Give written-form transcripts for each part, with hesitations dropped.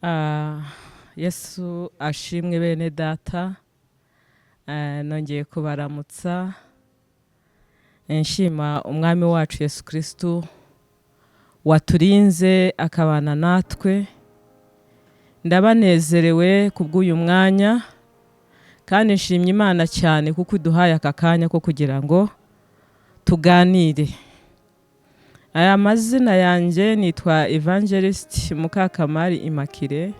Ah, Yesu ashimwe bene data. Nongeye kubaramutsa. Nshima umwami wacu Yesu Kristo waturinze akabana natwe. Ndabanezerewe kubw'uyu mwanya kandi nshimye Imana cyane kuko iduhaye aka kanya ko kugira ngo tuganire. Aya mazina yanjye nitwa Evangelist Mukakamari Immaculée.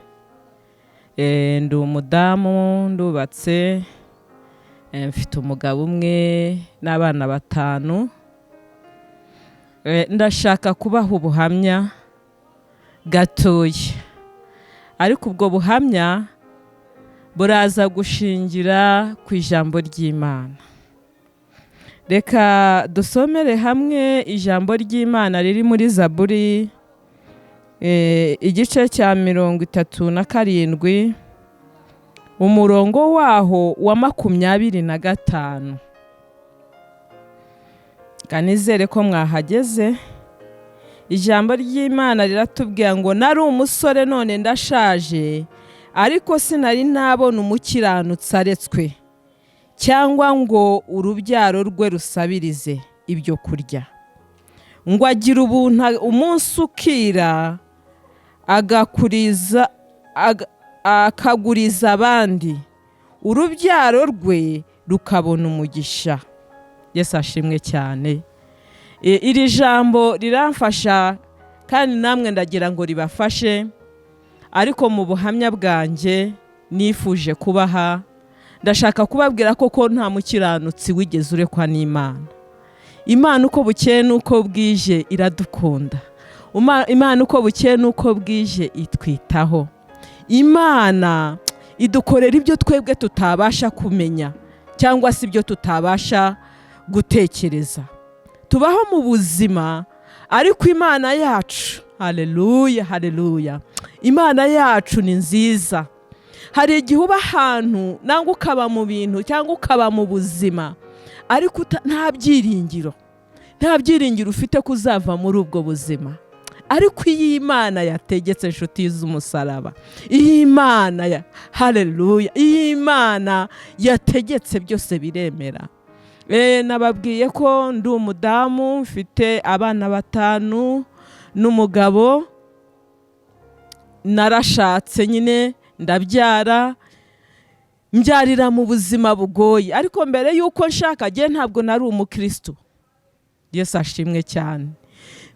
Ndi umudamu, ndubatse, mfite umugabo umwe n'abana 5. Ndashaka kubaha ubuhamya gatoya, ariko ubwo buhamya buraza gushingira ku ijambo ry'Imana. Reka dusomere hamwe ijambo ry'Imana riri muri Zaburi igice cya 37 umurongo waho wa 25. Kanizere ko mwahageze. Ijambo ry'Imana riratubwira ngo nari umusore none ndashaje, ariko sinari nabona umukiranutsi aretswe, cyangwa ngo urubyaro rwe rusabirize ibyo kurya. Ngo agira ubuntu umunsi ukira, akaguriza abandi, urubyaro rwe rukabona umugisha. Yesu ashimwe cyane. Iri jambo riramfasha kandi namwe ndagira ngo ribafashe, ariko mu buhamya bwanjye nifuje kubaha. Ndashaka kubabwira ko nta mukiranutsi wigeze urekwa n'Imana. Imana uko bukeye nuko bwije iradukunda. Imana uko bukeye nuko bwije itwitaho. Imana idukorera ibyo twebwe tutabasha kumenya cyangwa se ibyo tutabasha gutekereza. Tubaho mu buzima, ariko Imana yacu, haleluya haleluya, Imana yacu ni nziza. Hari igihe uba ahantu nangwa ukaba mu bintu cyangwa ukaba mu buzima, ariko nta byiringiro ufite kuzava muri ubwo buzima. Ariko iyi Imana yategetse inshuti z'umusaraba, iyi Imana haleluya, iyi Imana yategetse byose biremera. Nababwiye ko ndi umudamu, mfite abana 5 n'umugabo. Narashatse nyine ndabyara, mbyarira mu buzima bugoye, ariko mbere yuko nshaka ntabwo nari umukristo. Yesu ashimwe cyane.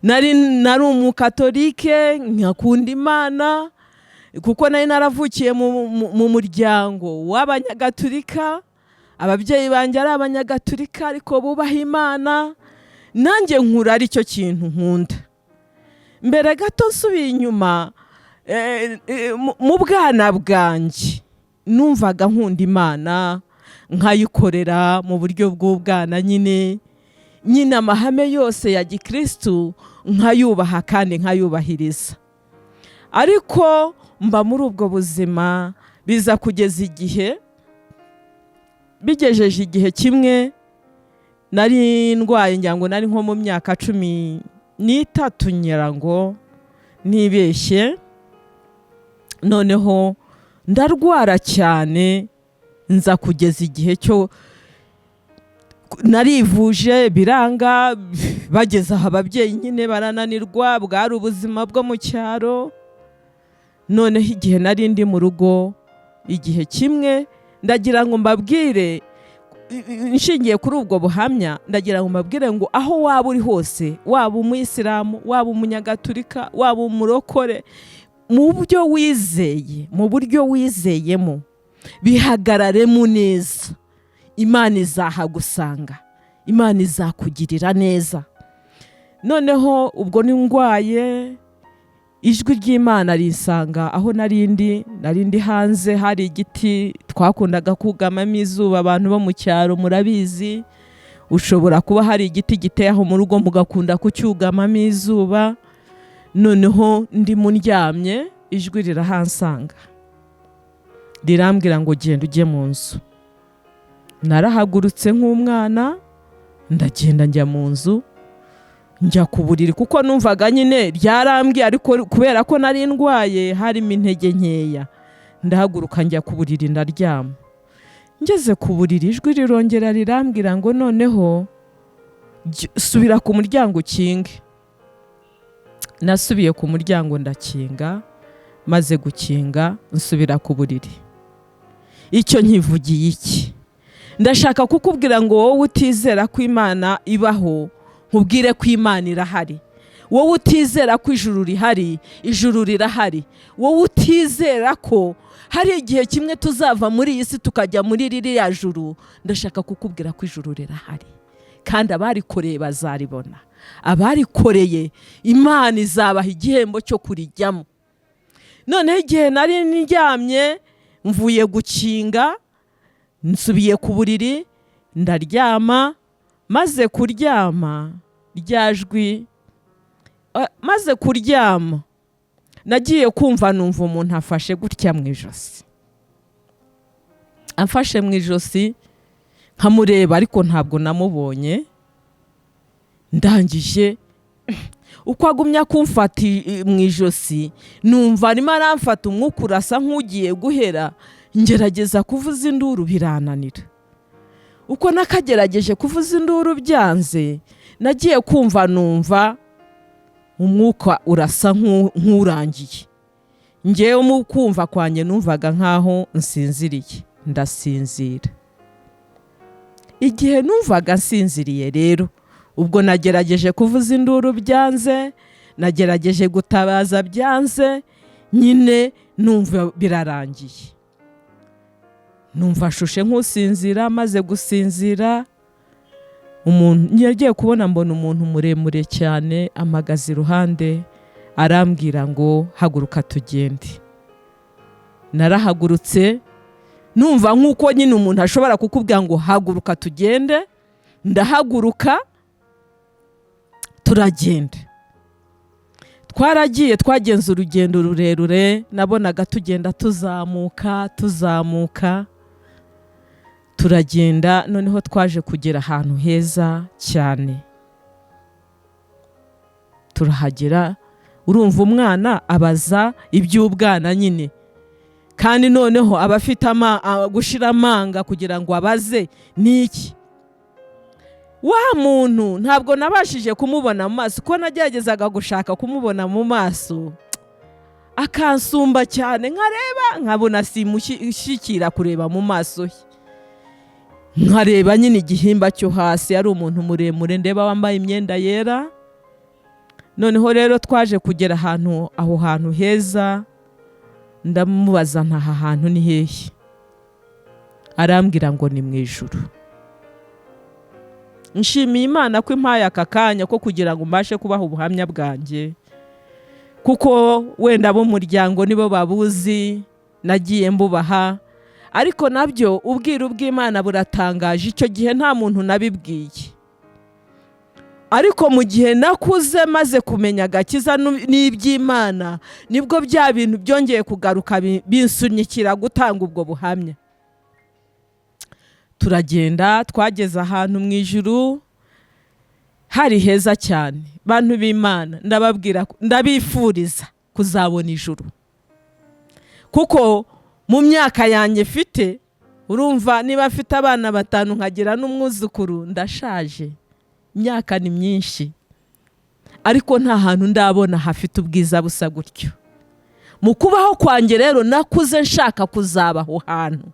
Nari umukatolike, nkakunda Imana kuko nari naravukiye mu muryango w'abanyagatolika. Ababyeyi banjye ari abanyagatolika ariko bubaha Imana, nanjye nkura ari cyo kintu nkunda. Mbere gato nsubiye inyuma, mu bwana bwanjye numvaga nkunda Imana, nkayikorera mu buryo bw'ubwana nyine amahame yose ya gikristo nkayubaha kandi nkayubahiriza. Ariko mba muri ubwo buzima biza kugeza igihe, bigejeje igihe kimwe nari ndwaye, ngira nari nko mu myaka 13 nyirango nibeshye. Noneho ndarwara cyane, nza kugeza igihe cyo narivuje biranga, bageze aho ababyeyi nyine barananirwa, bwari ubuzima bwo mu cyaro. Noneho igihe nari ndi mu rugo, igihe kimwe ndagira ngo mbabwire, nshingiye kuri ubwo buhamya, ndagira ngo mbabwire ngo aho waba uri hose, waba umuyisilamu, waba umunyagatolika, waba umurokore, mu buryo wizeyemo, bihagararemo neza. Imana izahagusanga, Imana izakugirira neza. Noneho ubwo ndwaye, ijwi ry'Imana rinsanga aho narindi hanze. Hari igiti twakundaga kugamamo izuba, abantu bo mu cyaro murabizi, ushobora kuba hari igiti giteye aho mu rugo mugakunda kucyugamamo izuba. Noneho ndimo ndyamye, ijwi rirahansanga, rirambwira ngo genda ujye mu nzu. Narahagurutse nk'umwana, ndagenda njya mu nzu. njya ku buriri kuko numvaga nyine ryarambwiye, ariko kubera ko nari ndwaye harimo intege nkeya, ndahaguruka njya ku buriri ndaryama. Ngeze ku buriri ijwi rirongera rirambwira ngo noneho subira ku muryango ukinge. Nasubiye ku muryango ndakinga, maze gukinga nsubira ku buriri. Icyo nkivugiye iki? Ndashaka kukubwira ngo wowe utizera ko Imana ibaho, nkubwire ko Imana irahari. Wowe utizera ko ijuru rihari, ijuru rirahari. Wowe utizera ko hari igihe kimwe tuzava muri iyi si tukajya muri ririya juru, ndashaka kukubwira ko ijuru rirahari, kandi abarikoreye bazaribona. Abarikoreye Imana izabaha igihembo cyo kurijyamo. Noneho igihe nari ndyamye mvuye gukinga, nsubiye ku buriri ndaryama. Maze kuryama ryajwi, maze kuryama nagiye kumva numva umuntu afashe gutya mu ijosi. Amfashe mu ijosi nkamureba ariko ntabwo namubonye. Ndangije uko agumya kumfata mu ijosi numva arimo aramfata umwuka urasa nk'ugiye guhera. Ngerageza kuvuza induru birananira. Uko nakagerageje kuvuza induru byanze, nagiye kumva numva umwuka urasa nk'urangiye. Ngewe mu kumva kwanjye numvaga nkaho nsinziriye, ndasinzira. Igihe numvaga nsinziriye rero, ubwo nagerageje kuvuza induru byanze, nagerageje gutabaza byanze, nyine numva birarangiye. Numva shushe nk'usinzira. Maze gusinzira, yagiye kubona mbona umuntu muremure cyane amagaze iruhande, arambwira ngo haguruka tugende. Narahagurutse, numva nk'uko nyine umuntu ashobora kukubwira ngo haguruka tugende. Ndahaguruka turagenda. Twaragiye twagenze urugendo rurerure, nabonaga tugenda tuzamuka. Turagenda, noneho twaje kugera ahantu heza cyane. Turahagera, urumva umwana abaza iby'ubwana nyine, kandi noneho abafite gushira amanga kugira ngo abaze niki. Wa muntu ntabwo nabashije kumubona mu maso, ko nageragezaga gushaka kumubona mu maso akansumba cyane, nkareba nkabona simushyikira kureba mu maso he. Nkareba nyine igihimba cyo hasi, ari umuntu muremure ndeba wambaye imyenda yera. Noneho rero twaje kugera aho hantu heza. Ndamubaza nta hantu ni hehe? Arambwira ngo ni mu ijuru. Nshimiye Imana ko impaye aka kanya ko kugira ngo mbashe kubaha ubuhamya bwanjye, kuko wenda b'umuryango nibo babuzi, nagiye mbubaha, ariko nabyo ubwiru bw'Imana buratangaje. Icyo gihe nta muntu nabibwiye, ariko mu gihe nakuze maze kumenya agakiza n'iby'Imana, nibwo bya bintu byongeye kugaruka binsunikira gutanga ubwo buhamya. Turagenda, twageze ahantu mu ijuru, hari heza cyane. Bantu b'Imana, ndababwira, ndabifuriza kuzabona ijuru, kuko mu myaka yanjye mfite, urumva niba mfite abana 5 nkagira n'umwuzukuru, ndashaje, imyaka ni myinshi, ariko nta hantu ndabona hafite ubwiza busa gutyo. Mu kubaho kwanjye rero nakuze nshaka kuzaba aho hantu.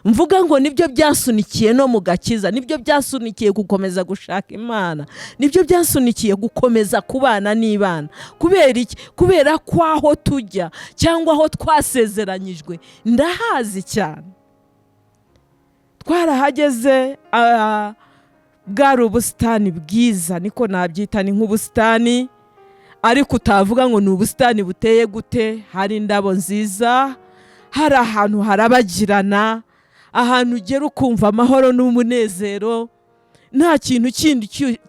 Mvuga ngo nibyo byasunikiye no mu gakiza, nibyo byasunikiye gukomeza gushaka Imana, nibyo byasunikiye gukomeza kubana n'Imana. Kubera iki? Kubera ko aho tujya cyangwa aho twasezeranyijwe ndahazi cyane. Twarahageze, bwari ubusitani bwiza, niko nabyita, ni nk'ubusitani, ariko utavuga ngo ni ubusitani buteye gute. Hari indabo nziza, hari ahantu harabagirana, ahantu ugera ukumva amahoro n'umunezero, nta kintu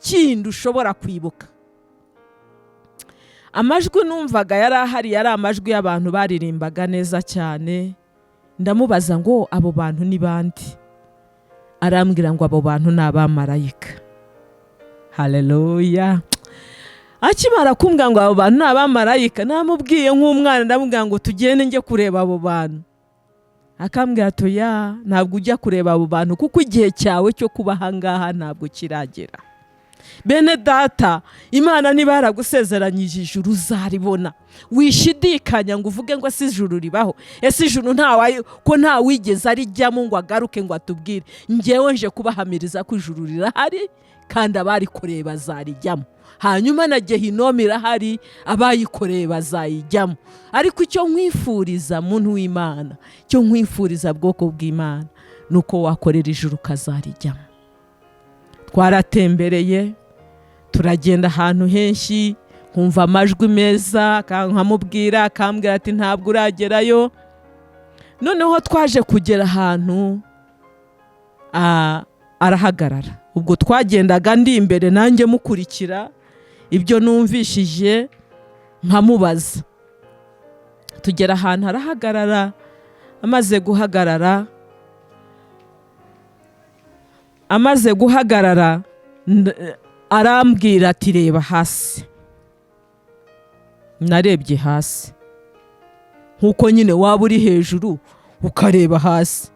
kindi ushobora kwibuka. Amajwi numvaga yari ahari, yari amajwi y'abantu baririmbaga neza cyane. Ndamubaza ngo abo bantu ni bande? Arambwira ngo abo bantu ni abamarayika. Haleluya! akimara kumbwira ngo abo bantu ni abamarayika, namubwiye nk'umwana, ndamubwira ngo tugende njye kureba abo bantu. Akambwira ati ya ntabwo ujya kureba abo bantu kuko igihe cyawe cyo kuba ahangaha ntabwo kiragera. Bene data, Imana niba yaragusezeranyije ijuru uzaribona. Wishidikanya ngo uvuge ngo ese ijuru ribaho, ese ijuru ko nta wigeze arijyamo ngo agaruke ngo atubwire. Njyewe nje kubahamiriza ko ijuru rirahari kandi abarikoreye bazarijyamo. Hanyuma na Gehinomu irahari, abayikoreye bazayijyamo. Ariko icyo nkwifuriza muntu w'Imana, icyo nkwifuriza bwoko bw'Imana, nuko wakorera ijuru kazarijyamo. Twaratembereye, turagenda ahantu henshi, nkumva amajwi meza, nkamubwira, akambwira ati ntabwo uragerayo. Noneho twaje kugera ahantu arahagarara. Ubwo twagendaga ndi imbere nanjye mukurikira ibyo numvishije nkamubaza. Tugera ahantu arahagarara, amaze guhagarara arambwira ati reba hasi. Narebye hasi nkuko nyine waba uri hejuru ukareba hasi,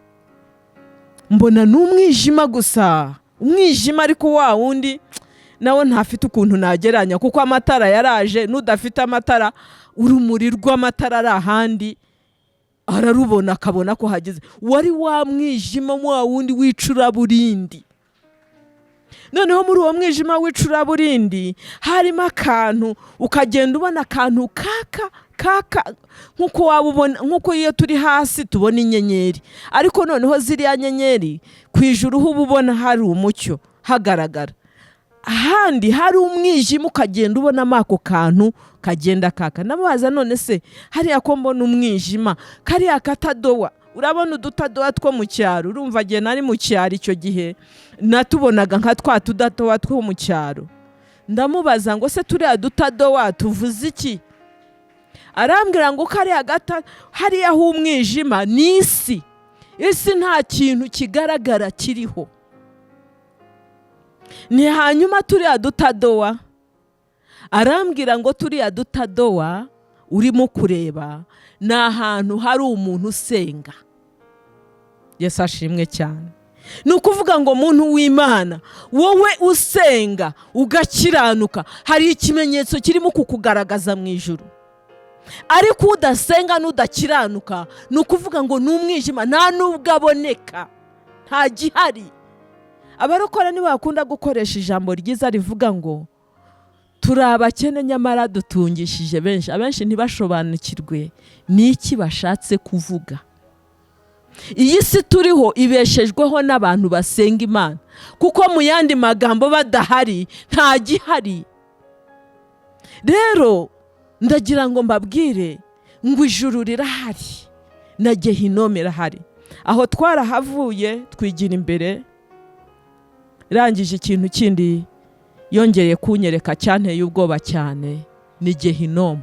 mbona n'umwijima gusa, umwijima ariko wa wundi nawe ntafite ukuntu nageranya kuko amatara yaraje. N'udafite amatara, urumuri rw'amatara ari ahandi ararubona akabona ko hageze. Wari wa mwijima wa wundi w'icuraburindi. Noneho muri uwo mwijima w'icuraburindi harimo akantu, ukagenda ubona akantu kaka nkuko wabubona, nkuko iyo turi hasi tubona inyenyeri, ariko noneho ziriya nyenyeri ku ijuru uba ubona hari umucyo hagaragara. Ahandi hari umwijima ukagenda ubonamo ako kantu kagenda kaka. Namubaza none se hariya ko mbona umwijima, kariya katadowa, urabona udutadowa two mu cyaro, urumva gihe nari mu cyaro icyo gihe natubonaga nka twa tudatowa two mu cyaro. Ndamubaza ngo se turiya dutadowa tuvuze iki? Arambwira ngo hariya h'umwijima ni isi. Isi nta kintu kigaragara kiriho. Ni hanyuma turiya dutadowa, arambwira ngo turiya dutadowa urimo kureba ni ahantu hari umuntu usenga. Yesu ashimwe cyane. Ni ukuvuga ngo muntu w'Imana, wowe usenga ugakiranuka, hari ikimenyetso kirimo kukugaragaza mu ijuru. Ariko udasenga n'udakiranuka, ni ukuvuga ngo n'umwijima nta nubwo aboneka, nta gihari. Abarokora nibo bakunda gukoresha ijambo ryiza rivuga ngo turi abakene nyamara dutungishije benshi. Abenshi ntibashobanukirwe n'iki bashatse kuvuga. Iyi si turiho ibeshejweho n'abantu basenga Imana, kuko mu yandi magambo badahari nta gihari. Rero ndagira ngo mbabwire ngo ijuru rirahari na Gehinomu irahari. Aho twarahavuye twigira imbere, rangije ikintu kindi yongereye kunyereka cyanteye ubwoba cyane ni Gehinomu.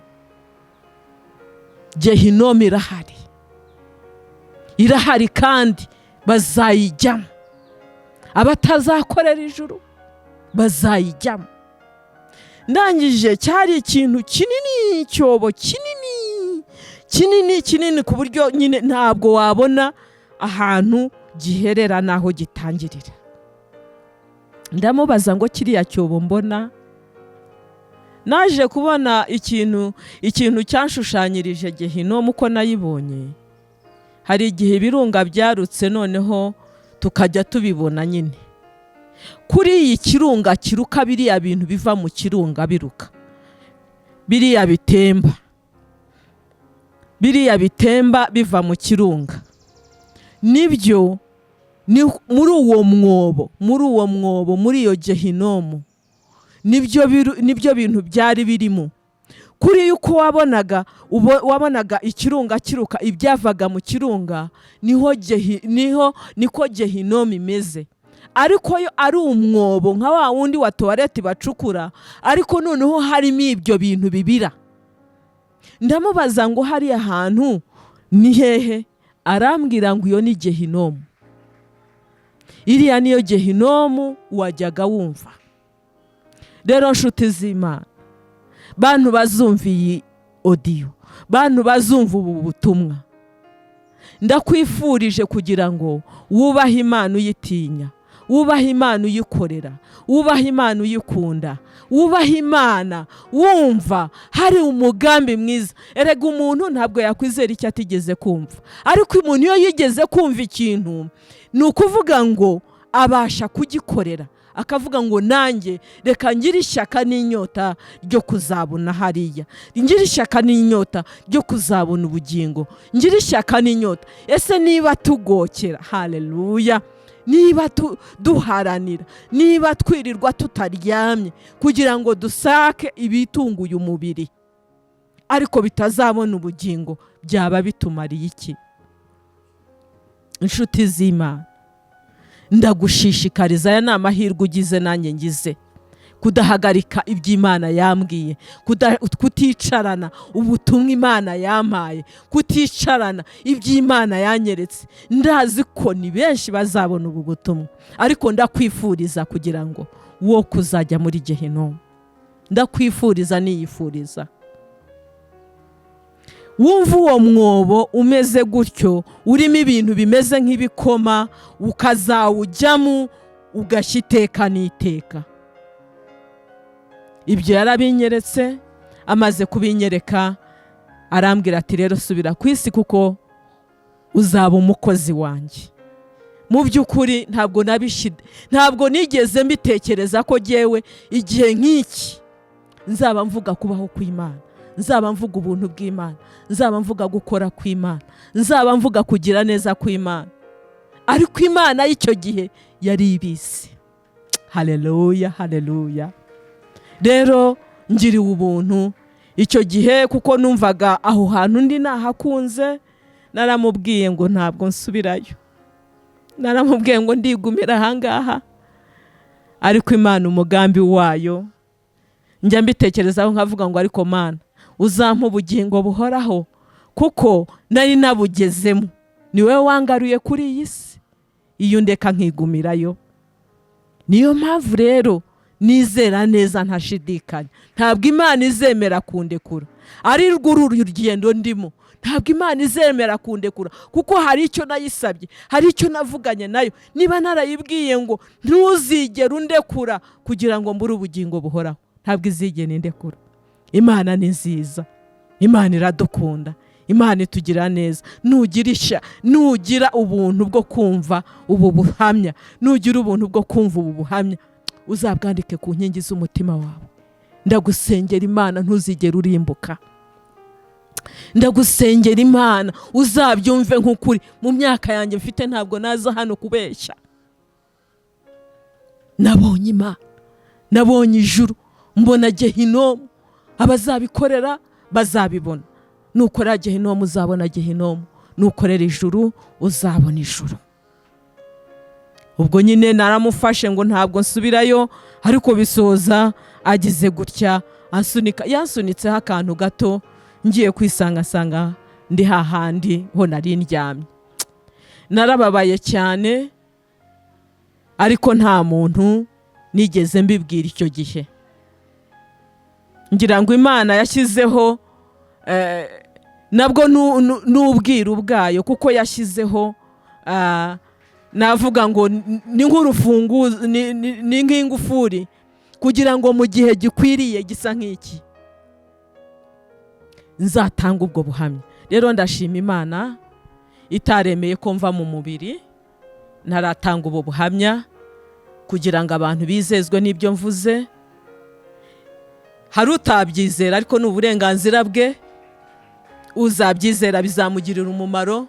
Gehinomu irahari kandi bazayijyamo. Abatazakorera ijuru bazayijyamo. Ndangije cyari ikintu kinini, icyobo kinini ku buryo nyine ntabwo wabona ahantu giherera naho gitangirira. Ndamubaza ngo kiriya cyobo mbona, naje kubona ikintu cyanshushanyirije Gehinomu uko nayibonye. Hari igihe ibirunga byarutse, noneho tukajya tubibona nyine. Kuri iyi kirunga kiruka, biriya bintu biva mu kirunga biruka, biriya bitemba biva mu kirunga, nibyo muri uwo mwobo muri iyo Gehinomu nibyo bintu byari birimo. Kuri yuko wabonaga ikirunga kiruka, ibyavaga mu kirunga niko Gehinomu imeze. Ariko yo ari umwobo nka wa wundi wa toilette bacukura, ariko noneho harimo ibyo bintu bibira. Ndamubaza ngo hariya hantu ni hehe? Arambwira ngo iyo ni Gehinomu. Iriya niyo Gehinomu wajyaga wumva. Rero nshuti z'Imana, bantu bazumva iyi audio, bantu bazumva ubu butumwa, ndakwifurije kugira ngo wubahe Imana uyitinya, wubahe Imana uyikorera, wubahe Imana uyikunda, wubahe Imana wumva hari umugambi mwiza. Erega umuntu ntabwo yakwizera icyo atigeze kumva, ariko umuntu iyo yigeze kumva ikintu ni ukuvuga ngo abasha kugikorera, akavuga ngo nanjye reka ngire ishyaka n'inyota ryo kuzabona hariya, ngire ishyaka n'inyota ryo kuzabona ubugingo, ngire ishyaka n'inyota. Ese niba tugokera, haleluya, niba duharanira, niba twirirwa tutaryamye kugira ngo dusake ibitunguye umubiri ariko bitazabona ubugingo, byaba bitumariye iki? Inshuti z'Imana, ndagushishikariza, aya ni amahirwe ugize nanjye ngize, kudahagarika iby'Imana yambwiye, kuticarana ubutumwa Imana yampaye, kuticarana iby'Imana yanyeretse. Ndazi ko ni benshi bazabona ubu butumwa, ariko ndakwifuriza kugira ngo wo kuzajya muri Gehinomu. Ndakwifuriza niyifuriza wumva uwo mwobo umeze gutyo, urimo ibintu bimeze nk'ibikoma, ukazawujyamo ugashya iteka n'iteka. Ibyo yarabinyeretse, amaze kubinyereka arambwira ati rero subira ku isi kuko uzaba umukozi wanjye. Mu by'ukuri ntabwo nigeze mbitekereza ko jyewe igihe nk'iki nzaba mvuga kubaho kw'Imana, nzaba mvuga ubuntu bw'Imana, nzaba mvuga gukora kw'Imana, nzaba mvuga kugira neza kw'Imana. Ariko Imana y'icyo gihe yari ibizi. Haleluya, haleluya. Rero ngiriwe ubuntu icyo gihe kuko numvaga aho hantu ndi nahakunze. Naramubwiye ngo ntabwo nsubirayo, naramubwiye ngo ndigumira ahangaha, ariko Imana umugambi wayo njya mbitekerezaho nkavuga ngo ariko Mana uzampa ubugingo buhoraho kuko nari nabugezemo, niwe wangaruye kuri iyi si, iyo ndeka nkigumirayo. Niyo mpamvu rero nizera neza ntashidikanya, ntabwo Imana izemera kundekura, ari rw'uru rugendo ndimo, ntabwo Imana izemera kundekura kuko hari icyo nayisabye, hari icyo navuganye nayo. Niba narayibwiye ngo ntuzigere undekura kugira ngo mbure ubugingo buhoraho, ntabwo izigera indekura. Imana ni nziza, Imana iradukunda, Imana itugira neza. Nugira ubuntu bwo kumva ubu buhamya, nugira ubuntu bwo kumva ubu buhamya, uzabwandike ku nkingi z'umutima wawe. Ndagusengera Imana ntuzigere urimbuka, ndagusengera Imana uzabyumve nk'ukuri. Mu myaka yanjye mfite ntabwo naza hano kubeshya. Nabonye Imana, nabonye ijuru, mbona Gehinomu. Abazabikorera bazabibona. Nukorera Gehinomu uzabona Gehinomu, nukorera ijuru uzabona ijuru. Ubwo nyine naramufashe ngo ntabwo nsubirayo, ariko bisoza agize gutya ansunika, yansunitseho akantu gato, ngiye kwisanga ndi hahandi ho nari ndyamye. Narababaye cyane, ariko nta muntu nigeze mbibwira icyo gihe. Ngira ngo Imana yashyizeho nabwo n'ubwiru bwayo, kuko yashyizeho navuga ngo ni nk'urufunguzo, ni nk'ingufuri, kugira ngo mu gihe gikwiriye gisa nk'iki nzatanga ubwo buhamya. Rero ndashima Imana itaremeye ko mva mu mubiri ntaratanga ubu buhamya, kugira ngo abantu bizezwe n'ibyo mvuze. Hari utabyizera, ariko ni uburenganzira bwe. Uzabyizera bizamugirira umumaro,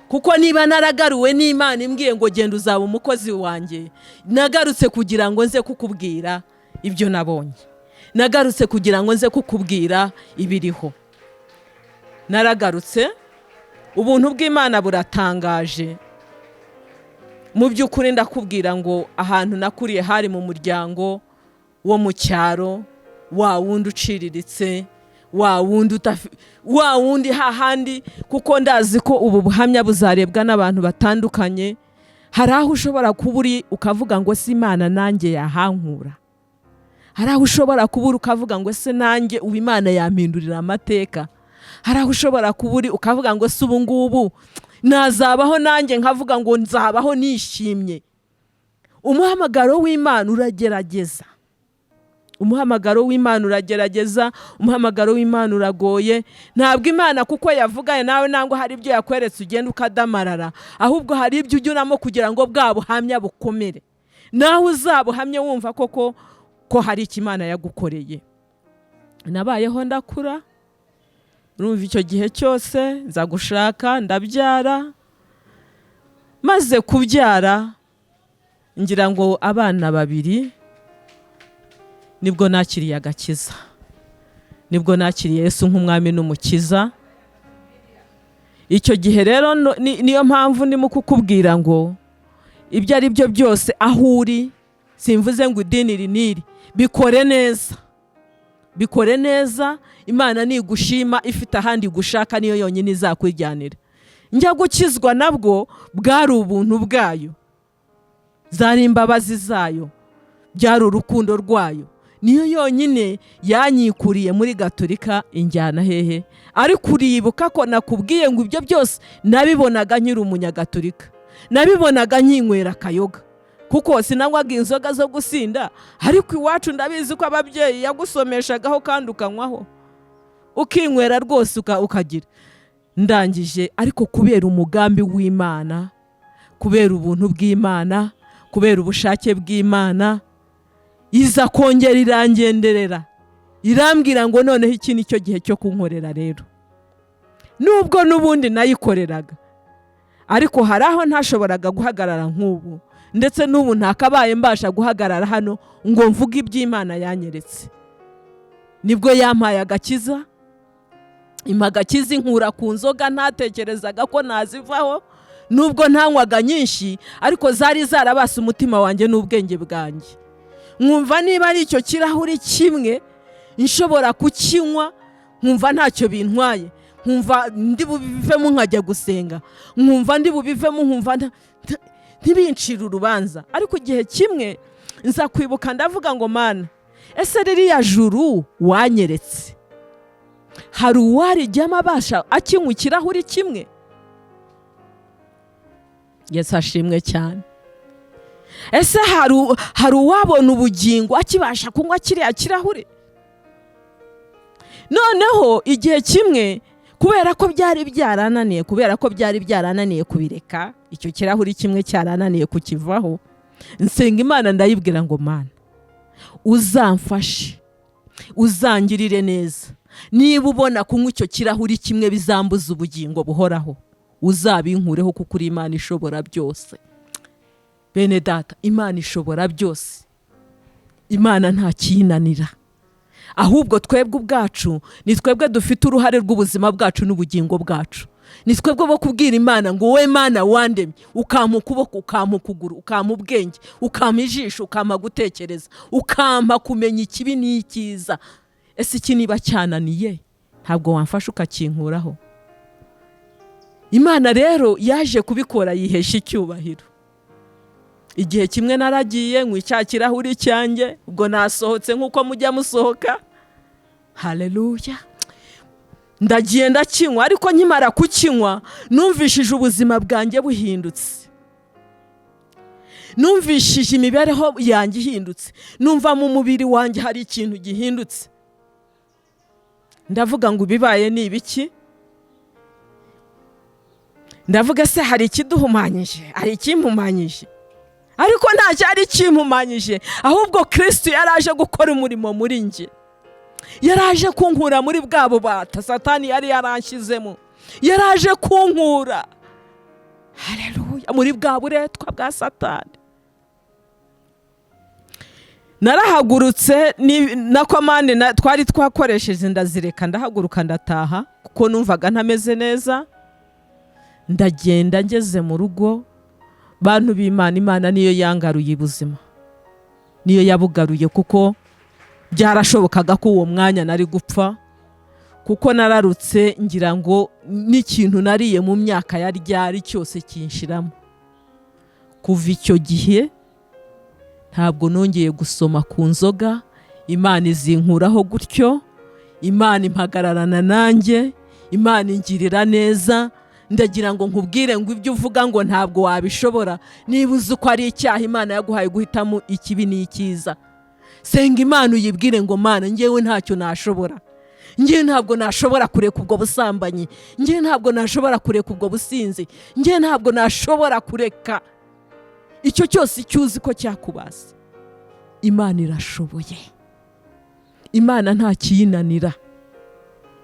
kuko niba naragaruwe n'Imana imbwiye ngo genda uzaba umukozi wanjye, nagarutse kugira ngo nze kukubwira ibyo nabonye, nagarutse kugira ngo nze kukubwira ibiriho. Naragarutse. Ubuntu bw'Imana buratangaje. Mu by'ukuri ndakubwira ngo ahantu nakuriye hari mu muryango wo mu cyaro, wa wundi uciriritse, wa wundi hahandi, kuko ndazi ko ubu buhamya buzarebwa n'abantu batandukanye. Hari aho ushobora kuba uri ukavuga ngo si Imana nanjye yahankura, hari aho ushobora kubura ukavuga ngo ese nanjye ubu Imana yampindurira amateka. Hari aho ushobora kubura ukavuga ngo se ubu ngubu nazabaho nanjye nkavuga ngo nzabaho nishimye. Umuhamagaro w'Imana uragerageza. Umuhamagaro w'Imana uragerageza, umuhamagaro w'Imana uragoye. Ntabwo Imana kuko yavugaye nawe nangwa hari ibyo yakweretse ugenda ukadamarara, ahubwo hari ibyo ujyunamo kugira ngo bwa buhamya bukomere. Nawe uzabuhamye wumva koko ko hari icyo Imana yagukoreye. Nabayeho ndakura, urumva icyo gihe cyose nza gushaka ndabyara, maze kubyara ngira ngo abana 2 nibwo nakiriye agakiza, nibwo nakiriye Yesu nk'umwami n'umukiza. Icyo gihe rero niyo mpamvu ndimo kukubwira ngo ibyo ari byo byose aho uri, simvuze ngo idini riniri, bikore neza, bikore neza. Imana nigushima ifite ahandi gushaka niyo yonyine izakwijyanira. Njya gukizwa nabwo bwari ubuntu bwayo, zari imbabazi zayo, byari urukundo rwayo. Niyo yonyine yanyikuriye muri Gatolika injyana hehe. Ariko uribuka ko nakubwiye ngo ibyo byose nabibonaga nkiri umunyagatolika, nabibonaga nkinywera akayoga, kuko sinanywaga inzoga zo gusinda. Ariko iwacu ndabizi ko ababyeyi yagusomeshagaho kandi ukanywaho, ukinywera rwose ukagira. Ndangije ariko kubera umugambi w'Imana, kubera ubuntu bw'Imana, kubera ubushake bw'Imana, iza kongera irangenderera, irambwira ngo noneho iki ni cyo gihe cyo kunkorera rero. Nubwo n'ubundi nayikoreraga, ariko hari aho ntashoboraga guhagarara nk'ubu, ndetse n'ubu ntakabaye mbasha guhagarara hano ngo mvuge iby'Imana yanyeretse. Nibwo yampaye agakiza, impa agakiza inkura ku nzoga ntatekerezaga ko nazivaho, nubwo ntanywaga nyinshi, ariko zari zarabase umutima wanjye n'ubwenge bwanjye. Nkumva niba ari icyo kirahuri kimwe nshobora kukinywa, nkumva ntacyo bintwaye, nkumva ndi bubivemo nkajya gusenga, nkumva ndi bubivemo nkumva ntibincira urubanza. Ariko igihe kimwe nza kwibuka ndavuga ngo Mana, ese ririya juru wanyeretse hari uwarijyamo abasha akinywa ikirahuri kimwe? Yesu ashimwe cyane. Ese hari uwabona ubugingo akibasha kunywa kiriya kirahuri? Noneho igihe kimwe kubera ko byari byarananiye kubireka, icyo kirahuri kimwe cyarananiye kukivaho, nsenga Imana ndayibwira ngo Mana, uzamfashe, uzangirire neza. Niba ubona kunywa icyo kirahuri kimwe bizambuza ubugingo buhoraho, uzabinkureho, kuko uri Imana ishobora byose. Bene data, Imana ishobora byose. Imana nta kiyinanira. Ahubwo twebwe ubwacu ni twebwe dufite uruhare rw'ubuzima bwacu n'ubugingo bwacu. Ni twebwe bo kubwira Imana ngo wowe Mana wandemye, ukampa ukuboko, ukampa ukuguru, ukampa ubwenge, ukampa ijisho, ukampa gutekereza, ukampa kumenya ikibi n'icyiza. Ese iki niba cyananiye ntabwo wamfasha ukakinkuraho? Imana rero yaje kubikora yihesha icyubahiro. Igihe kimwe naragiye nk'icya kirahuri cyanjye, ubwo nasohotse nk'uko mujya musohoka. Haleluya. Ndagiye ndakinywa, ariko nkimara kukinywa numvishije ubuzima bwanjye buhindutse, numvishije imibereho yanjye ihindutse, numva mu mubiri wanjye hari ikintu gihindutse. Ndavuga ngo bibaye ni ibiki? Ndavuga se hari ikiduhumanyije, hari ikimpumanyije? Ariko nta cyari kimpumanyije, ahubwo Kristo yaraje gukora umurimo muri nge. Yaraje kunkura muri bwa bubata Satani yari yaranshyizemo, yaraje kunkura, haleluya, muri bwa buretwa bwa Satani. Narahagurutse na komande twari twakoresheje ndazireka, ndahaguruka ndataha kuko numvaga ntameze neza. Ndagenda ngeze mu rugo, bantu b'Imana, Imana niyo yangaruye ubuzima, niyo yabugaruye, kuko byarashobokaga ko uwo mwanya nari gupfa, kuko nararutse ngira ngo n'ikintu nariye mu myaka ya ryari cyose kinshiramo. Kuva icyo gihe ntabwo nongeye gusoma ku nzoga, Imana izinkuraho gutyo, Imana impagararana nanjye, Imana ingirira neza. Ndagira ngo nkubwire ngo ibyo uvuga ngo ntabwo wabishobora, niba uzi uko ari icyaha Imana yaguhaye guhitamo ikibi n'icyiza, senga Imana uyibwire ngo Mana, njyewe ntacyo nashobora, njyewe ntabwo nashobora kureka ubwo busambanyi, njyewe ntabwo nashobora kureka ubwo businzi, njyewe ntabwo nashobora kureka icyo cyose cyuzi ko cyakubase. Imana irashoboye, Imana nta kiyinanira.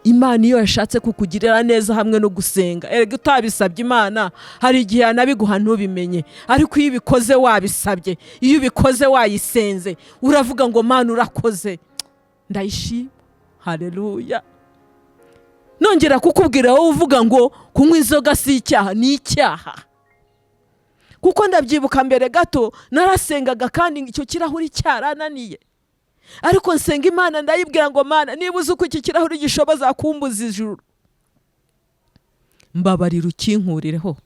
Imana iyo yashatse kukugirira neza hamwe no gusenga, erega utabisabye Imana hari igihe yanabiguha ntubimenye, ariko iyo ubikoze wabisabye, iyo ubikoze wayisenze, uravuga ngo Mana urakoze, ndayishima. Haleluya. Nongera kukubwira wowe uvuga ngo kunywa inzoga si icyaha, ni icyaha. Kuko ndabyibuka mbere gato narasengaga kandi icyo kirahuri cyarananiye, ariko nsenga Imana ndayibwira ngo Mana, niba uzi uko iki kirahuri gishoboza kumbuza ijuru, mbabarira ukinkurireho.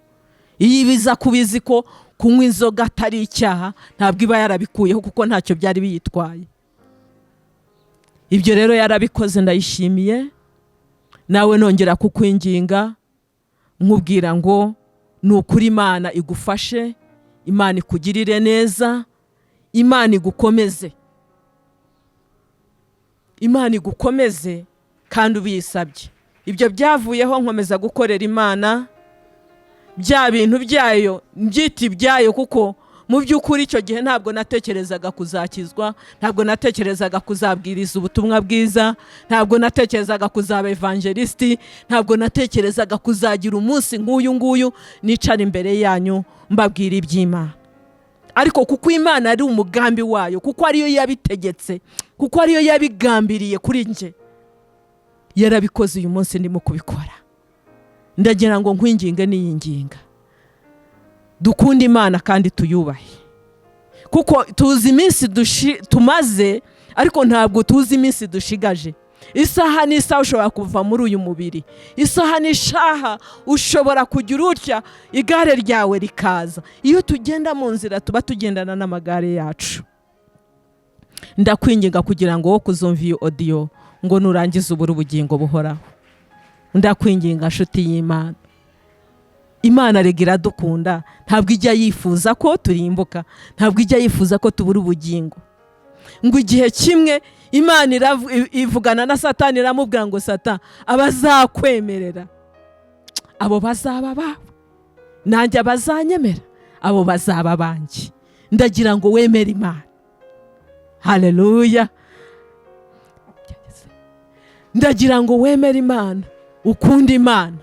Iyo ibiza kubizi ko kunywa inzoga atari icyaha, ntabwo iba yarabikuyeho kuko ntacyo byari biyitwaye. Ibyo rero yarabikoze, ndayishimiye. Nawe nongera kukwinginga nkubwira ngo ni ukuri Imana igufashe, Imana ikugirire neza, Imana igukomeze, Imana igukomeze kandi ubisabye. Ibyo byavuyeho nkomeza gukorera Imana, bya bintu byayo mbyita ibyayo, kuko mu by'ukuri icyo gihe ntabwo natekerezaga kuzakizwa, ntabwo natekerezaga kuzabwiriza ubutumwa bwiza, ntabwo natekerezaga kuzaba evangelisiti, ntabwo natekerezaga kuzagira umunsi nk'uyu nguyu nicara imbere yanyu mbabwira iby'Imana. Ariko kuko Imana ari umugambi wayo, kuko ariyo yabitegetse, kuko ariyo yabigambiriye kuri nje, yarabikoze. Uyu munsi ndimo kubikora. Ndagira ngo nkwinginge n'iyinginga, dukunda Imana kandi tuyubahe, kuko tuzi iminsi tumaze, ariko ntabwo tuzi iminsi dushigaje. Isaha n'isaha ushobora kuva muri uyu mubiri, isaha n'ishaha ushobora kugira utya igare ryawe rikaza. Iyo tugenda mu nzira tuba tugendana n'amagare yacu. Ndakwinginga kugira ngo wo kuzumva iyo audio ngo nurangiza ubura ubugingo buhoraho. Ndakwinginga nshuti y'Imana, Imana rega iradukunda, ntabwo ijya yifuza ko turimbuka, ntabwo ijya yifuza ko tubura ubugingo. Ngo igihe kimwe Imana ivugana na Satani, iramubwira ngo Satani, abazakwemerera abo bazaba bawe, nanjye abazanyemera abo bazaba banjye. Ndagira ngo wemere Imana. Haleluya. Ndagira ngo wemere Imana, ukunda Imana.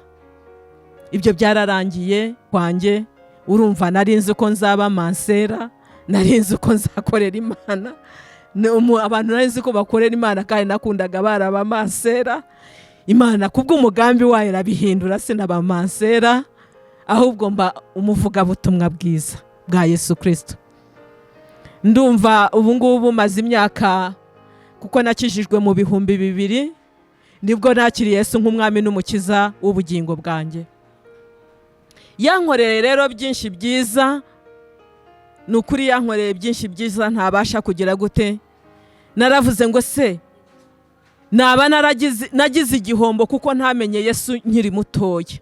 Ibyo byararangiye kwanjye. Urumva nari nzi ko nzaba mansera, nari nzi ko nzakorera Imana, abantu nari nzi ko bakorera Imana kandi nakundaga baraba mansera. Imana kubw'umugambi wayo irabihindura, sinaba mansera, ahubwo mba umuvugabutumwa bwiza bwa Yesu Kristo. Ndumva ubu ngubu maze imyaka, kuko nakijijwe mu 2000, nibwo nakiriye Yesu nk'umwami n'umukiza w'ubugingo bwanjye. Yankoreye rero byinshi byiza, nukuri yankoreye byinshi byiza ntabasha kugira gute. Naravuze ngo se naba nagize igihombo kuko ntamenye Yesu nkiri mutoya,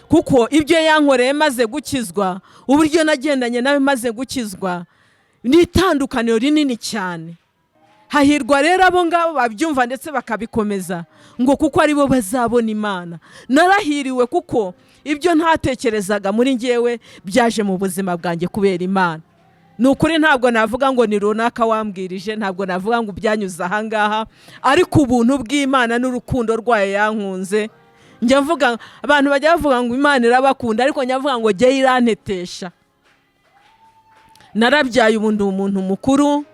kuko ibyo yankoreye maze gukizwa, uburyo nagendanye nawe maze gukizwa, ni itandukaniro rinini cyane. Hahirwa rero abo ngabo babyumva ndetse bakabikomeza, ngo kuko ari bo bazabona Imana. Narahiriwe kuko ibyo ntatekerezaga muri njyewe byaje mu buzima bwanjye kubera Imana. Nukuri ntabwo navuga ngo ni runaka wambwirije, ntabwo navuga ngo byanyuze aha ngaha, ariko ubuntu bw'Imana n'urukundo rwayo yankunze. Njya mvuga, abantu bajya bavuga ngo Imana irabakunda, ariko njya mvuga ngo jye irantetesha. Narabyaye ubu ndi umuntu mukuru,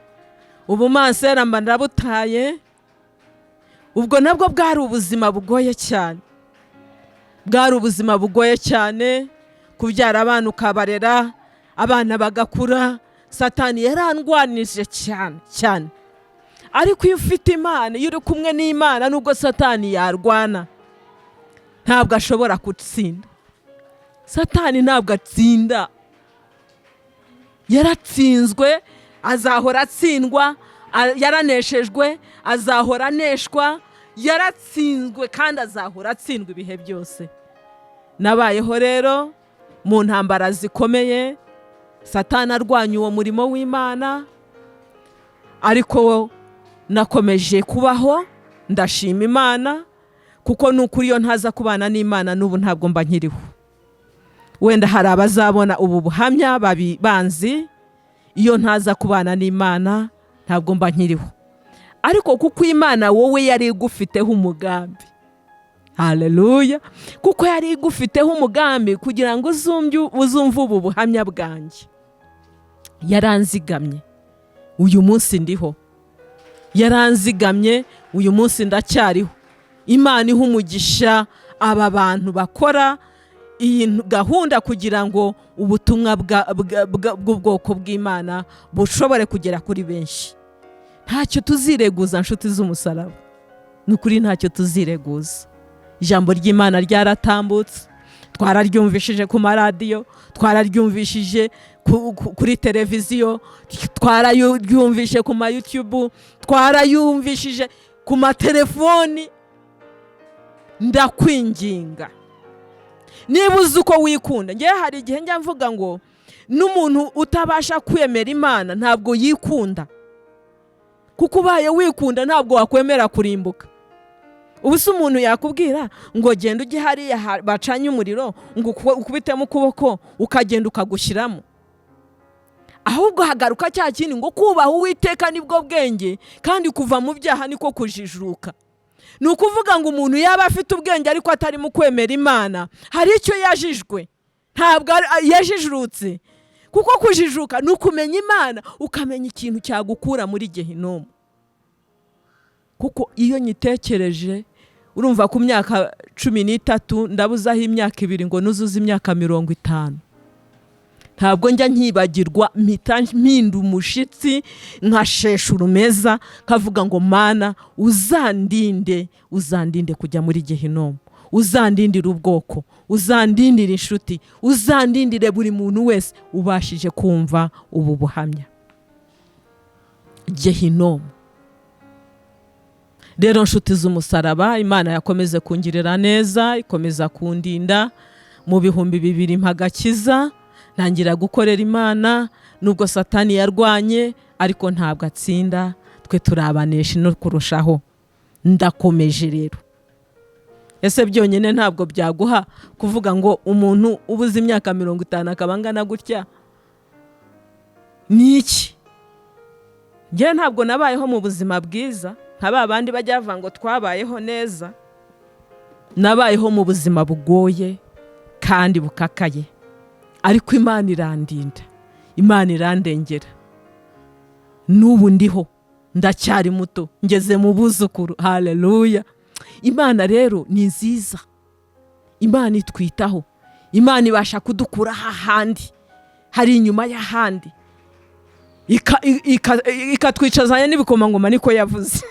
ubu mansera mba ndabutaye. Ubwo nabwo bwari ubuzima bugoye cyane, bwari ubuzima bugoye cyane, kubyara abana ukabarera, abana bagakura. Satani yarandwanije cyane, ariko iyo ufite Imana, iyo uri kumwe n'Imana, nubwo Satani yarwana ntabwo ashobora gutsinda. Satani ntabwo atsinda, yaratsinzwe, azahora atsindwa, yaraneshejwe, azahora aneshwa, yaratsinzwe kandi azahora atsindwa ibihe byose. Nabayeho rero mu ntambara zikomeye, Satani arwanya uwo murimo w'Imana, ariko nakomeje kubaho. Ndashima Imana kuko n'ukuri iyo ntaza kubana n'Imana n'ubu ntabwo mba nkiriho. Wenda hari abazabona ubu buhamya banzi, iyo ntaza kubana n'Imana ntabwo mba nkiriho. Ariko kuko Imana wowe yari igufiteho umugambi, haleluya, kuko yari igufiteho umugambi kugira ngo uzumve ubu buhamya bwanjye. Yaranzigamye, uyu munsi ndiho. Yaranzigamye, uyu munsi ndacyariho. Imana iha umugisha aba bantu bakora iyi gahunda kugira ngo ubutumwa bw'ubwoko bw'Imana bushobore kugera kuri benshi. Ntacyo tuzireguza nshuti z'umusaraba, n'ukuri ntacyo tuzireguza. Ijambo ry'Imana ryaratambutse, twararyumvishije ku maradiyo, twararyumvishije kuri televiziyo, twararyumvishije ku ma YouTube, twarayumvishije ku matelefoni. Ndakwinginga, niba uzi uko wikunda, ngewe hari igihe njya mvuga ngo n'umuntu utabasha kwemera Imana ntabwo yikunda, kuko ubaye wikunda ntabwo wakwemera kurimbuka. Ubu se umuntu yakubwira ngo genda ujye hariya bacanye umuriro ngo ukubitemo ukuboko ukagenda ukagushyiramo? Ahubwo hagaruka cya kindi ngo kubaha Uwiteka nibwo bwenge, kandi kuva mu byaha niko kujijuka. Ni ukuvuga ngo umuntu yaba afite ubwenge ariko atari mu kwemera Imana, hari icyo yajijwe, ntabwo yajijurutse. Kuko kujijuka ni ukumenya Imana, ukamenya ikintu cyagukura muri Gehinomu. Kuko iyo nyitekereje, urumva ku myaka 13 ndabuzaho imyaka 2 ngo nuzuze imyaka 50. Ntabwo njya nkibagirwa, mpinda umushitsi, nkashesha urumeza, nkavuga ngo Mana uzandinde kujya muri Gehinomu, uzandindire ubwoko, uzandindire inshuti, uzandindire buri muntu wese ubashije kumva ubu buhamya. Gehinomu rero nshuti z'umusaraba, Imana yakomeze kungirira neza, ikomeza kundinda mu bihumbi 2000 mpagakiza. Ntangira gukorera Imana, nubwo Satani yarwanye ariko ntabwo atsinda, twe turabanesha no kurushaho. Ndakomeje rero. Ese byonyine ntabwo byaguha kuvuga ngo umuntu ubuze imyaka 50 akabangana gutya? Niki? Nge ntabwo nabayeho mu buzima bwiza nk'aba bandi bajya bavuga ngo twabayeho neza. Nabayeho mu buzima bugoye kandi bukakaye, ariko Imana irandinda, Imana irandengera. N'ubu ndiho, ndacyari muto, ngeze mu buzukuru, haleluya. Imana rero ni nziza, Imana itwitaho, Imana ibasha kudukura hahandi hari inyuma y'ahandi, ikatwicazanya n'ibikomangoma, niko yavuze.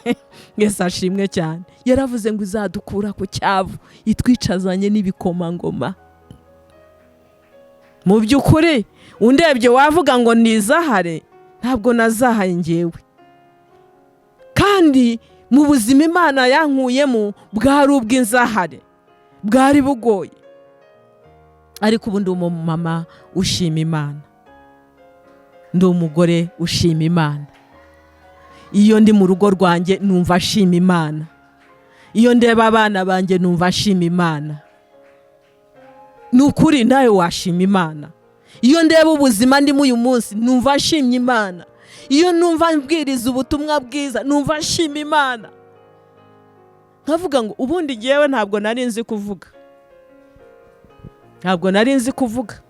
Yesu ashimwe cyane. Yaravuze ngo izadukura ku cyavu, itwicazanye n'ibikomangoma. Mu by'ukuri undebye wavuga ngo nizahare, ntabwo nazahaye ngewe. Kandi mu buzima Imana yankuyemo bwari ubw'inzahare, bwari bugoye, ariko ubu ndi umumama ushima Imana, ndi umugore ushima Imana. Iyo ndi mu rugo rwanjye numva ashima Imana, iyo ndeba abana banjye numva ashima Imana. Nukuri nawe washima Imana. Iyo ndeba ubuzima ndimo uyu munsi numva ashimye Imana. Iyo numva mbwiriza ubutumwa bwiza numva ashima Imana. Nkavuga ngo ubundi ngewe ntabwo nari nzi kuvuga, ntabwo nari nzi kuvuga.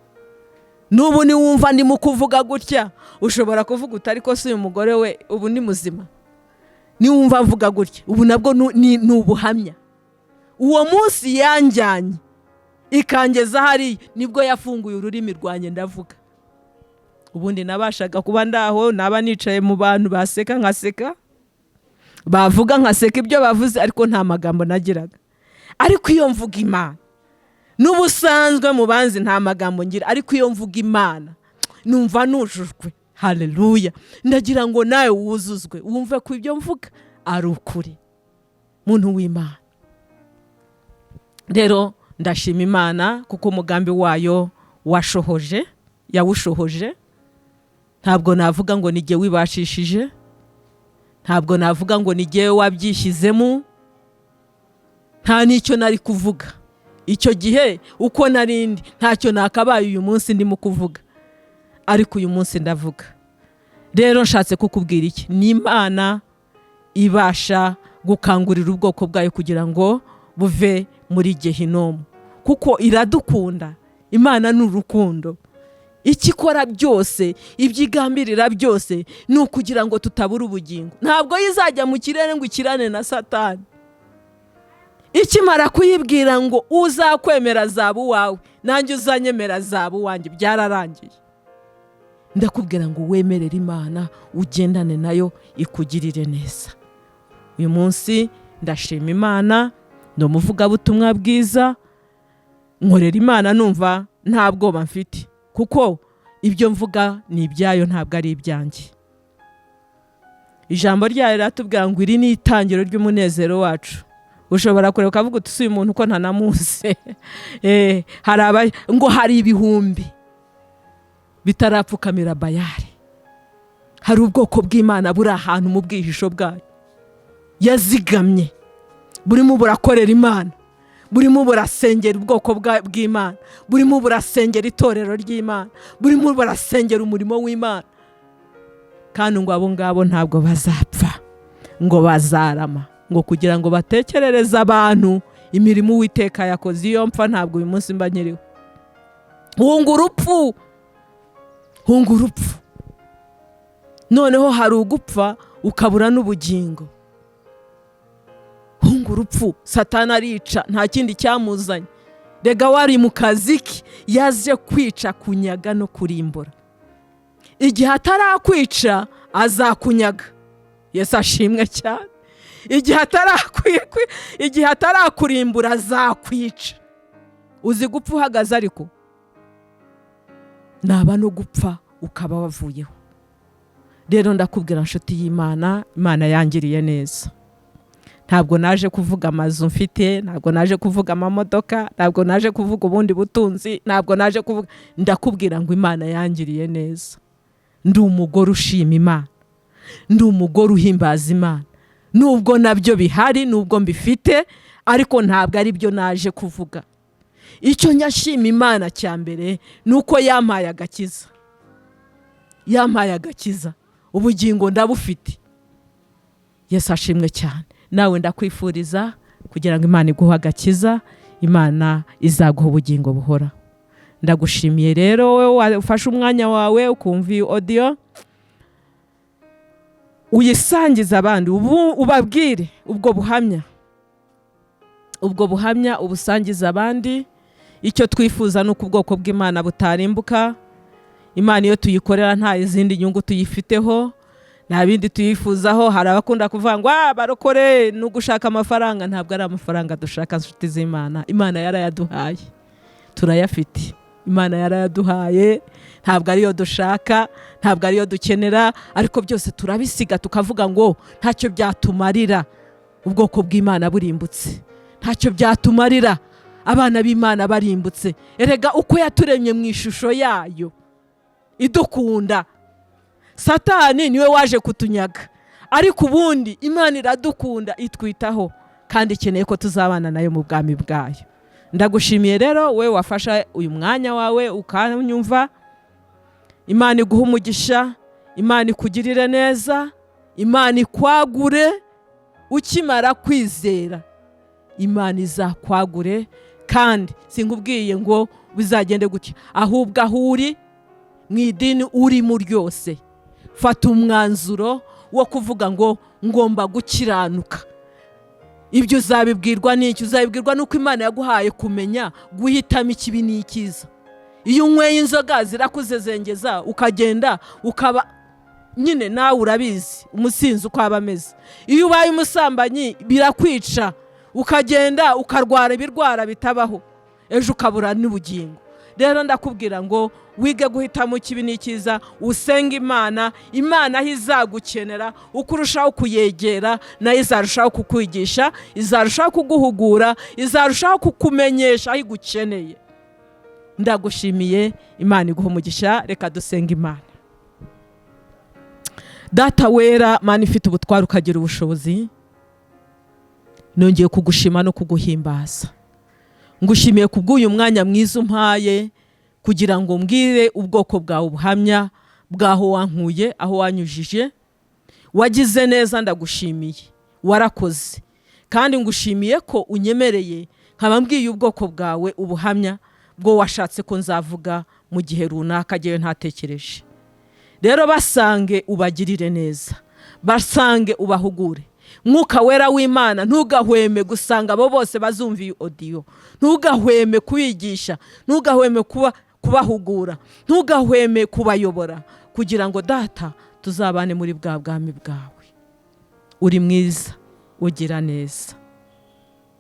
Nubu ni wumva ndimo kuvuga gutya, ushobora kuvuga utari ko si uyu mugore we ubu ni muzima. Ni wumva mvuga gutya, ubu nabwo ni ubuhamya. Uwo munsi yanjyanye ikangeza hari nibwo yafunguye ururimi rwanjye ndavuga. Ubundi nabashaga kuba ndaho, naba nicaye mu bantu baseka nkaseka, bavuga nkaseka ibyo bavuze, ariko nta magambo nagiraga. Ariko iyo mvuga Imana, n'ubusanzwe mu banzi nta magambo ngira, ariko iyo mvuga Imana numva nujujwe, haleluya. Ndagira ngo nawe wuzuzwe wumve ko ibyo mvuga ari ukuri, muntu w'Imana. Rero ndashima Imana kuko umugambi wayo yawushohoje. Ntabwo navuga ngo nijye wibashishije, ntabwo navuga ngo nijye wabyishyizemo, nta n'icyo nari kuvuga icyo gihe uko narindi, ntacyo nakabaye uyu munsi ndimo kuvuga, ariko uyu munsi ndavuga. Rero nshatse kukubwira iki, ni Imana ibasha gukangurira ubwoko bwayo kugira ngo buve muri Gehinomu, kuko iradukunda. Imana ni urukundo. Icyo ikora byose, ibyo igambirira byose ni ukugira ngo tutabura ubugingo. Ntabwo yizajya mu kirere ngo ikirane na Satani. Ikimara kuyibwira ngo uzakwemera zaba uwawe, nanjye uzanyemera zaba uwanjye, byararangiye. Ndakubwira ngo wemerere Imana, ugendane nayo, ikugirire neza. Uyu munsi ndashima Imana, ndi umuvugabutumwa bwiza, nkorera Imana numva nta bwoba mfite, kuko ibyo mvuga ni ibyayo, ntabwo ari ibyanjye. Ijambo ryayo riratubwira ngo iri ni itangiro ry'umunezero wacu. Ushobora kureba ukavuga uti uyu muntu uko ntanamuzi. Ngo hari ibihumbi bitarapfukamira Bayali. Hari ubwoko bw'Imana buri ahantu mu bwihisho bwayo yazigamye, burimo burakorera Imana, burimo burasengera ubwoko bw'Imana, burimo burasengera itorero ry'Imana, burimo burasengera umurimo w'Imana. Kandi ngo abo ngabo ntabwo bazapfa, ngo bazarama, ngo kugira ngo batekerereze abantu imirimo Uwiteka yakoze. Iyo mpfa ntabwo uyu munsi mba nkiriho. Hunga urupfu. Noneho hari ugupfa ukabura n'ubugingo. Hunga urupfu. Satani arica, nta kindi cyamuzanye. Rega wari mu kazi ke, yaje kwica, kunyaga no kurimbura. Igihe atarakwica azakunyaga. Yesu ashimwe cyane. Igihe atarakurimbura azakwica. Uzi gupfa uhagaze, ariko naba no gupfa ukaba wavuyeho. Rero ndakubwira nshuti y'Imana, Imana yangiriye neza. Ntabwo naje kuvuga amazu mfite, ntabwo naje kuvuga amamodoka, ntabwo naje kuvuga ubundi butunzi, ntabwo naje kuvuga. Ndakubwira ngo Imana yangiriye neza. Ndi umugore ushima Imana, ndi umugore uhimbaza Imana. Nubwo nabyo bihari, nubwo mbifite, ariko ntabwo ari byo naje kuvuga. Icyo nyashima Imana cya mbere nuko yampaye agakiza. Yampaye agakiza, ubugingo ndabufite. Yesu ashimwe cyane. Nawe ndakwifuriza kugira ngo Imana iguhe agakiza, Imana izaguha ubugingo buhora. Ndagushimiye rero wowe ufashe umwanya wawe ukumva iyi audio, uyisangiza abandi, ubabwire ubwo buhamya ubusangiza abandi. Icyo twifuza nuko ubwoko bw'Imana butarimbuka. Imana iyo tuyikorera nta izindi nyungu tuyifiteho, nta bindi tuyifuzaho. Hari abakunda kuvuga ngo barokore no gushaka amafaranga. Ntabwo ari amafaranga dushaka, nshuti z'Imana. Imana yarayaduhaye, turayafite. Imana yarayaduhaye, ntabwo ariyo dushaka, ntabwo ariyo dukenera, ariko byose turabisiga tukavuga ngo ntacyo byatumarira ubwoko bw'Imana burimbutse, ntacyo byatumarira abana b'Imana barimbutse. Erega uko yaturemye mu ishusho yayo idukunda, Satani niwe waje kutunyaga, ariko ubundi Imana iradukunda, itwitaho, kandi ikeneye ko tuzabana nayo mu bwami bwayo. Ndagushimiye rero we wafasha uyu mwanya wawe ukanyumva. Imana iguhe umugisha, Imana ikugirire neza, Imana ikwagure. Ukimara kwizera, Imana izakwagure, kandi sinkubwiye ngo bizagende gutya, ahubwo aho uri mu idini urimo ryose, fata umwanzuro wo kuvuga ngo ngomba gukiranuka. Ibyo uzabibwirwa n'iki? Uzabibwirwa nuko Imana yaguhaye kumenya guhitamo ikibi n'ikiza. Iyo unyweye inzoga zirakuzezengeza, ukagenda ukaba nyine nawe urabizi umusinzi uko aba ameze. Iyo ubaye umusambanyi birakwica, ukagenda ukarwara ibirwara bitabaho, ejo ukabura n'ubugingo. rero ndakubwira ngo wige guhitamo ikibi n'ikiza, usenga Imana aho izagukenera, uko urushaho kuyegera nayo izarushaho kukwigisha, izarushaho kuguhugura, izarushaho kukumenyesha aho igukeneye. Ndagushimiye, Imana iguha umugisha. Reka dusenga Imana. Data wera, Mana ifite ubutware ukagira ubushobozi, nongeye kugushima no kuguhimbaza. Ngushimiye kubw'uyu mwanya mwiza umpaye kugira ngo mbwire ubwoko bwawe ubuhamya bwaho wankuye, aho wanyujije. Wagize neza, ndagushimiye, warakoze. Kandi ngushimiye ko unyemereye nkaba mbwiye ubwoko bwawe ubuhamya bwo washatse ko nzavuga mu gihe runaka gihe ntatekereje. Rero basange ubagirire neza, basange ubahugure. Mwuka wera w'Imana, ntugahweme gusanga abo bose bazumva iyi audio, ntugahweme kubigisha, ntugahweme kubahugura, ntugahweme kubayobora, kugira ngo Data tuzabane muri bwa bwami bwawe. Uri mwiza, ugira neza,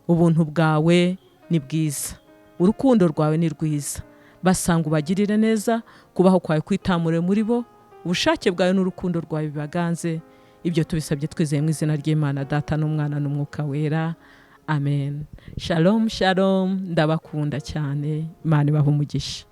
ubuntu bwawe ni bwiza, urukundo rwawe ni rwiza. Basanga ubagirire neza, kubaho kwawe kwitamure muri bo, ubushake bwawe n'urukundo rwawe bibaganze. Ibyo tubisabye twizeye mu izina ry'Imana Data n'Umwana n'Umwuka wera. Amen. Shalom shalom, ndabakunda cyane. Imana ibahe umugisha.